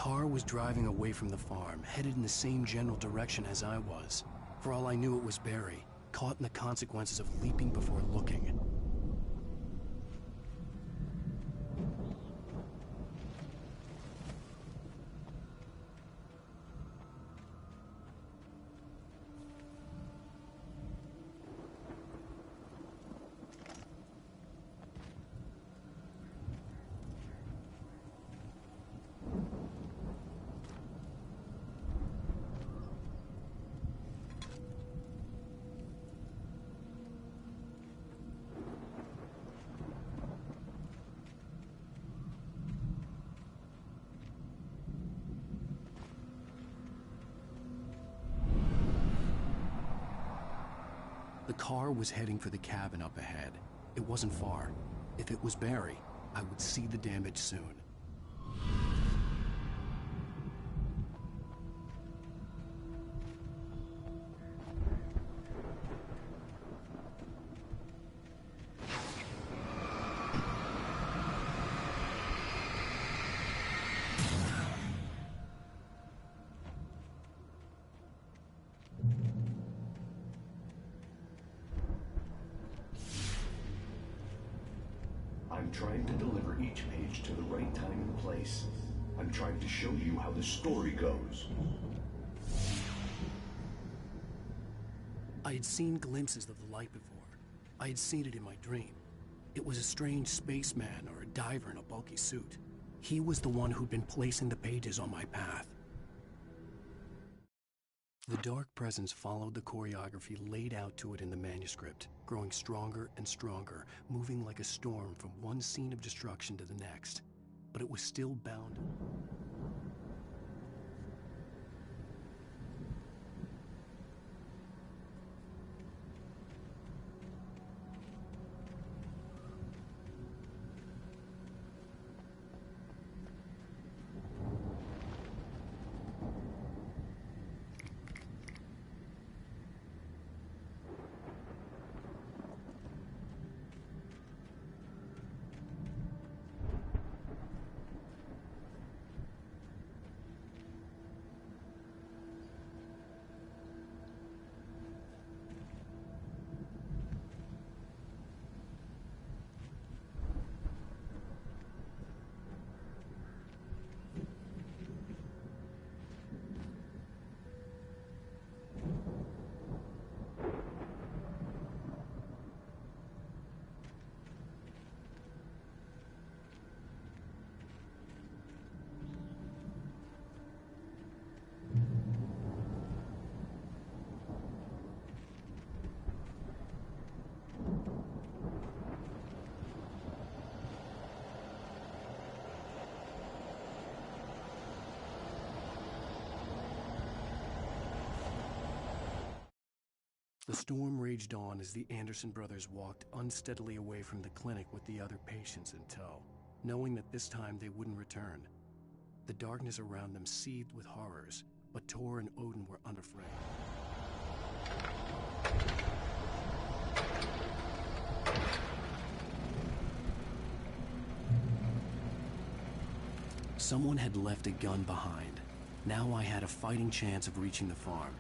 Speaker 1: car was driving away from the farm, headed in the same general direction as I was. For all I knew, it was Barry, caught in the consequences of leaping before looking. The car was heading for the cabin up ahead. It wasn't far. If it was Barry, I would see the damage soon.
Speaker 16: I'm trying to deliver each page to the right time and place. I'm trying to show you how the story goes.
Speaker 1: I had seen glimpses of the light before. I had seen it in my dream. It was a strange spaceman or a diver in a bulky suit. He was the one who'd been placing the pages on my path. The dark presence followed the choreography laid out to it in the manuscript, growing stronger and stronger, moving like a storm from one scene of destruction to the next. But it was still bound. The storm raged on as the Anderson brothers walked unsteadily away from the clinic with the other patients in tow, knowing that this time they wouldn't return. The darkness around them seethed with horrors, but Tor and Odin were unafraid. Someone had left a gun behind. Now I had a fighting chance of reaching the farm.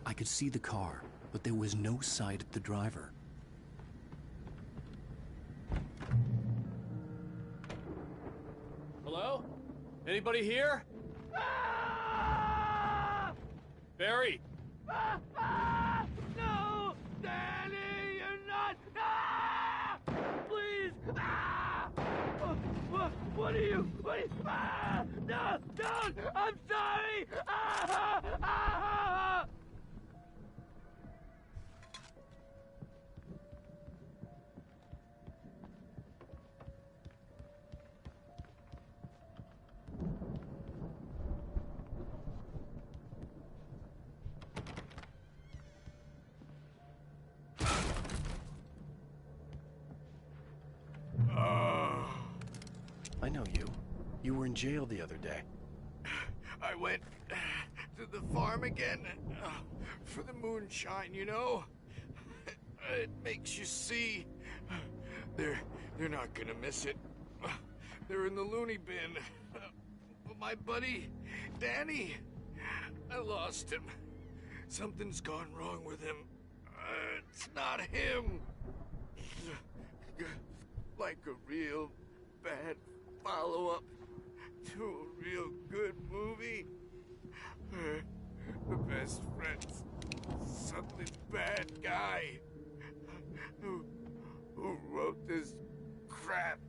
Speaker 1: I could see the car, but there was no sight of the driver.
Speaker 10: Hello? Anybody here? Barry!
Speaker 14: No! Danny, you're not! Please! What are you? No! Don't! I'm sorry!
Speaker 1: I know you. You were in jail the other day.
Speaker 9: I went to the farm again for the moonshine, you know? It makes you see. They're not gonna miss it. They're in the loony bin. But my buddy, Danny, I lost him. Something's gone wrong with him. It's not him. Like a real bad follow-up to a real good movie. The best friend's suddenly bad guy who wrote this crap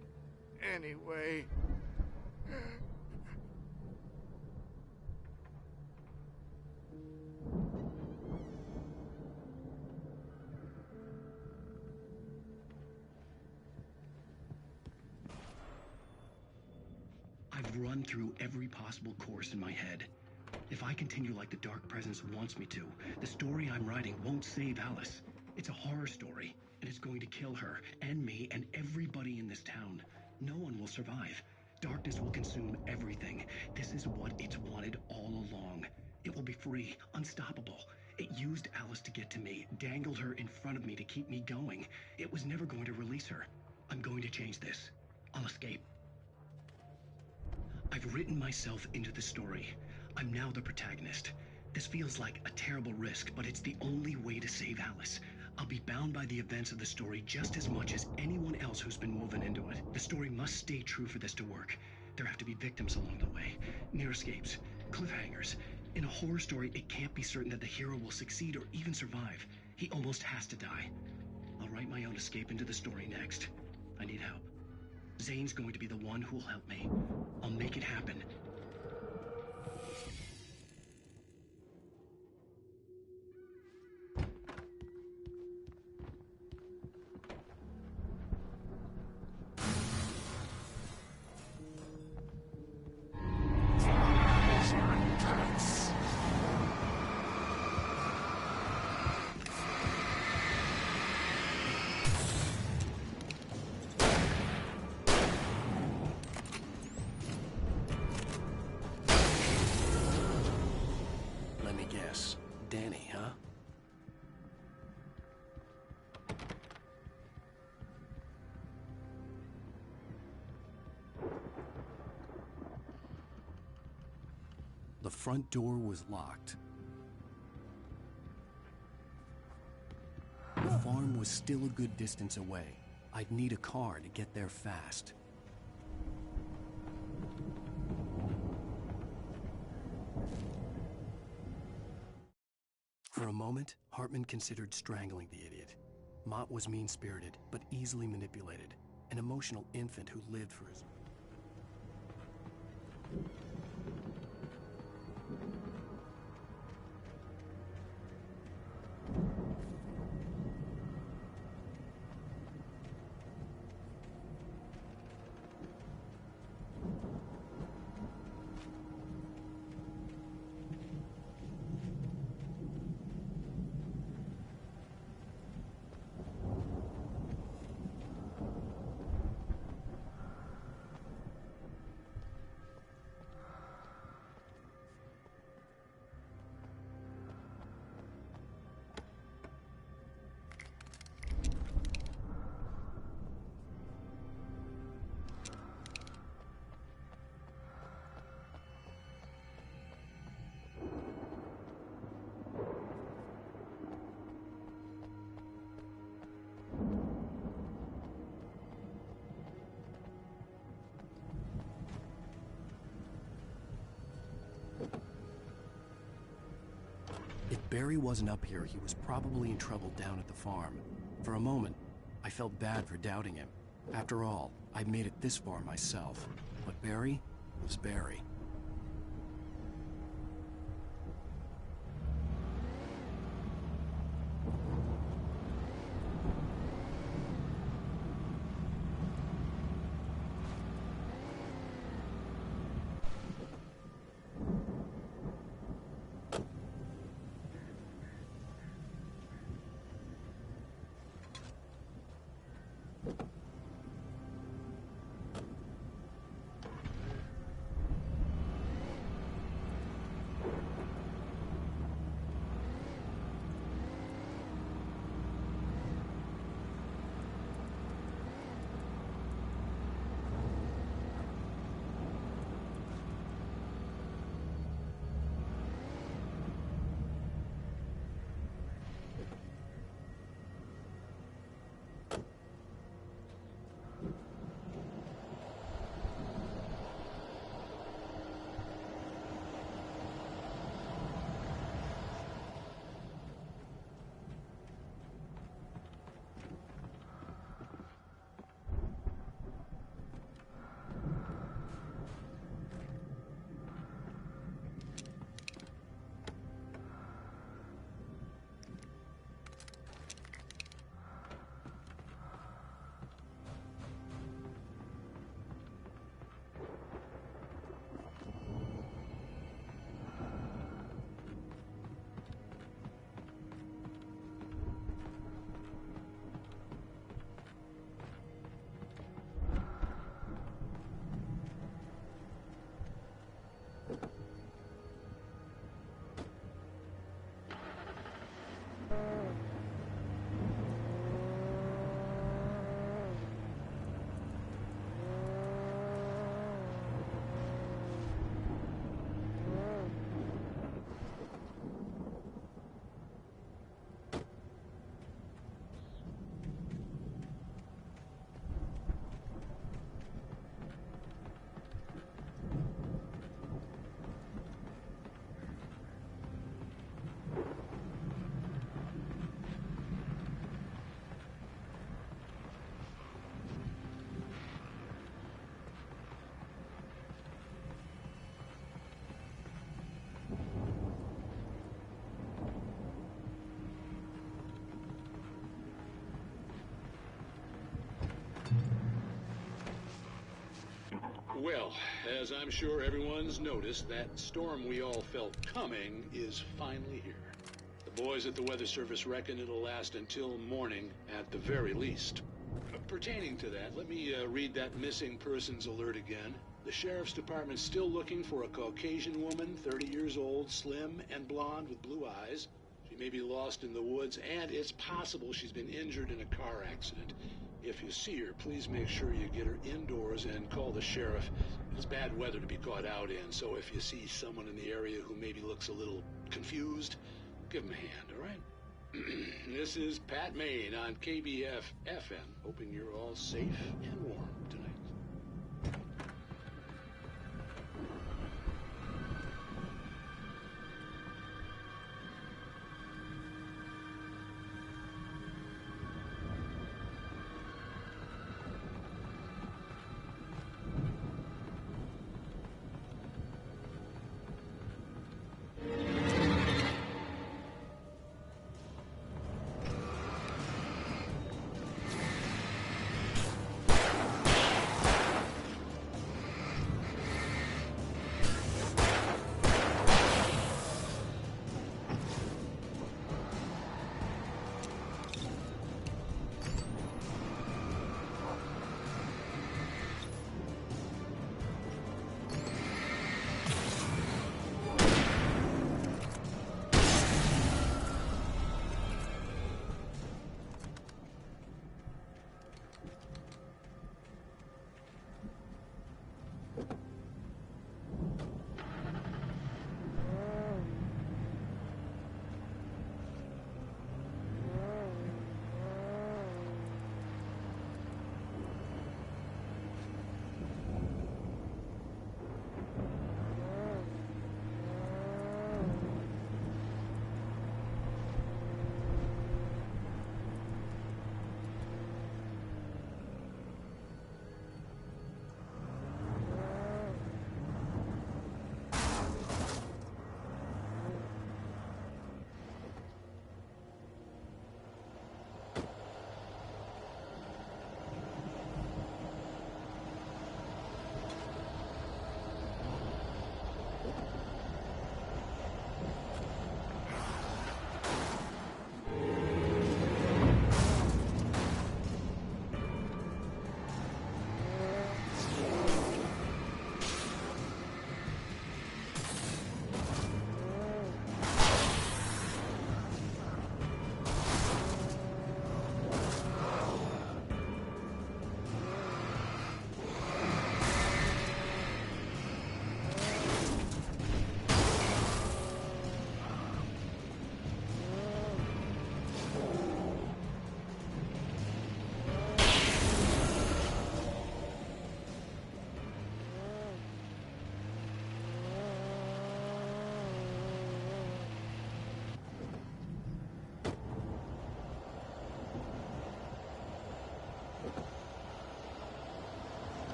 Speaker 9: anyway.
Speaker 1: I've run through every possible course in my head. If I continue like the Dark Presence wants me to, the story I'm writing won't save Alice. It's a horror story, and it's going to kill her, and me, and everybody in this town. No one will survive. Darkness will consume everything. This is what it's wanted all along. It will be free, unstoppable. It used Alice to get to me, dangled her in front of me to keep me going. It was never going to release her. I'm going to change this. I'll escape. I've written myself into the story. I'm now the protagonist. This feels like a terrible risk, but it's the only way to save Alice. I'll be bound by the events of the story just as much as anyone else who's been woven into it. The story must stay true for this to work. There have to be victims along the way, near escapes, cliffhangers. In a horror story, it can't be certain that the hero will succeed or even survive. He almost has to die. I'll write my own escape into the story next. I need help. Zane's going to be the one who'll help me. I'll make it happen. Danny, huh? The front door was locked. The farm was still a good distance away. I'd need a car to get there fast. For a moment, Hartman considered strangling the idiot. Mott was mean-spirited, but easily manipulated. An emotional infant who lived for his... Barry wasn't up here, he was probably in trouble down at the farm. For a moment, I felt bad for doubting him. After all, I'd made it this far myself. But Barry was Barry.
Speaker 17: Well, as I'm sure everyone's noticed, that storm we all felt coming is finally here. The boys at the Weather Service reckon it'll last until morning at the very least. Pertaining to that, let me read that missing persons alert again. The Sheriff's Department's still looking for a Caucasian woman, 30 years old, slim and blonde with blue eyes. She may be lost in the woods, and it's possible she's been injured in a car accident. If you see her, please make sure you get her indoors and call the sheriff. It's bad weather to be caught out in, so if you see someone in the area who maybe looks a little confused, give them a hand, all right? This is Pat Maine on KBF FM, hoping you're all safe and warm tonight.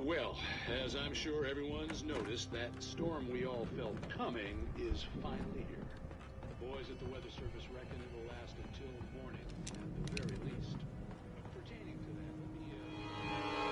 Speaker 17: Well, as I'm sure everyone's noticed, that storm we all felt coming is finally here. The boys at the Weather Service reckon it'll last until morning, at the very least. Pertaining to that, let me,